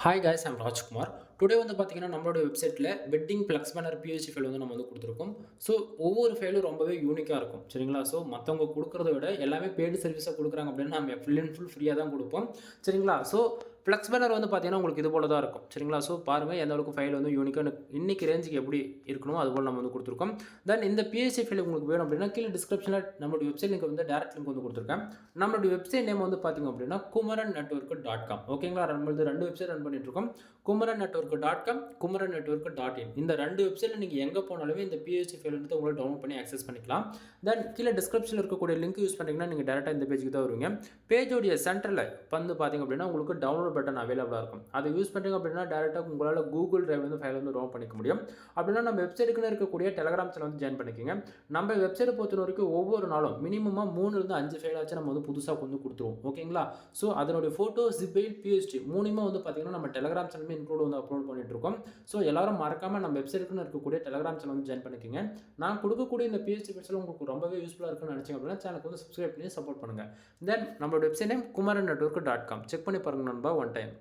Hi guys, I'm Rajkumar. Today வந்து பார்த்தீங்கன்னா நம்மளோட வெப்சைட்டில் wedding flux banner PHP file வந்து நம்ம வந்து கொடுத்துருக்கோம். ஸோ ஒவ்வொரு ஃபைலும் ரொம்பவே யூனிக்காக இருக்கும் சரிங்களா. ஸோ மற்றவங்க கொடுக்குறத விட எல்லாமே பெய்டு சர்வீஸாக கொடுக்குறாங்க அப்படின்னா நம்ம ஃபுல் அண்ட் ஃபுல் ஃப்ரீயாக தான் கொடுப்போம் சரிங்களா. ஸோ ப்ளக்ஸ் பேனர் வந்து பார்த்தீங்கன்னா உங்களுக்கு இது போல தான் இருக்கும் சரிங்களா. ஸோ பாருங்கள் எந்த அளவுக்கு ஃபைல் வந்து யூனிக்காக இன்றைக்கி ரேஞ்சுக்கு எப்படி இருக்கணுமோ அதுபோல் நம்ம வந்து கொடுத்துருக்கோம். தென் இந்த பிஹெச்பி ஃபைல் உங்களுக்கு வேணும் அப்படின்னா கீழே டிஸ்கிரிப்ஷனில் நம்மளுடைய வெப்சைட் லிங்க் வந்து டேரக்ட் லிங்க் வந்து கொடுத்துருக்கேன். நம்மளுடைய வெப்சைட் நேம் வந்து பார்த்திங்க அப்படின்னா kumaran.network.com. ஓகேங்களா. நம்மளது 2 வெப்சைட் ரன் பண்ணிட்டு இருக்கோம். kumaran.network.com, kumaran.network.in. இந்த 2 வெப்சைட்டில் நீங்கள் எங்கே போனாலுமே இந்த பிஹெச்பி ஃபைல் வந்து உங்களை டவுன்லோட் பண்ணி ஆக்சஸ் பண்ணிக்கலாம். தென் கீழே டிஸ்கிரிப்ஷனில் இருக்கக்கூடிய லிங்க் யூஸ் பண்ணிங்கன்னா நீங்கள் டேரெக்டாக இந்த பேஜுக்கு தான் வருவீங்க. பேஜோடைய சென்டரில் வந்து பார்த்திங்க அப்படின்னா உங்களுக்கு டவுன்லோட் பட்டன் அவைலபிளாக இருக்கும். அதை யூஸ் பண்ணுறீங்க அப்படின்னா டேரெக்டாக உங்களால் கூகுள் டிரைவ் வந்து ஃபைல் வந்து டவுன்லோட் பண்ணிக்க முடியும். அப்படின்னா நம்ம வெப்சைட்டுக்குன்னு இருக்கக்கூடிய டெலகிராம் சேனல் வந்து ஜாயின் பண்ணிக்கோங்க. நம்ம வெப்சைட்டை பொறுத்த வரைக்கும் ஒவ்வொரு நாளும் மினிமமாக 3 5 ஃபைலாச்சும் நம்ம வந்து புதுசாக வந்து கொடுத்துருவோம். ஓகேங்களா. ஸோ அதனுடைய ஃபோட்டோ ஜிபைல் பிஹெச்டி மூணுமே வந்து பார்த்திங்கன்னா நம்ம டெலகிராம் சேனலுமே இன்க்ளூட் வந்து அப்லோட் பண்ணிட்டு இருக்கோம். ஸோ எல்லாரும் மறக்காமல் நம்ம வெப்சைட்டுக்குன்னு இருக்கக்கூடிய டெலகிராம் சேனல் வந்து ஜாயின் பண்ணிக்கோங்க. நான் கொடுக்கக்கூடிய இந்த பிஹெச்டி ஃபைல்ஸ் உங்களுக்கு ரொம்பவே யூஸ்ஃபுல்லாக இருக்குன்னு நினச்சிங்க அப்படின்னா சேனலுக்கு வந்து சப்ஸ்கிரைப் பண்ணி சப்போர்ட் பண்ணுங்கள். தென் நம்மளோட வெப்சைட் நேம் kumaran.network.com. செக் பண்ணி பாருங்கள் நண்பா ஒன் டைம்.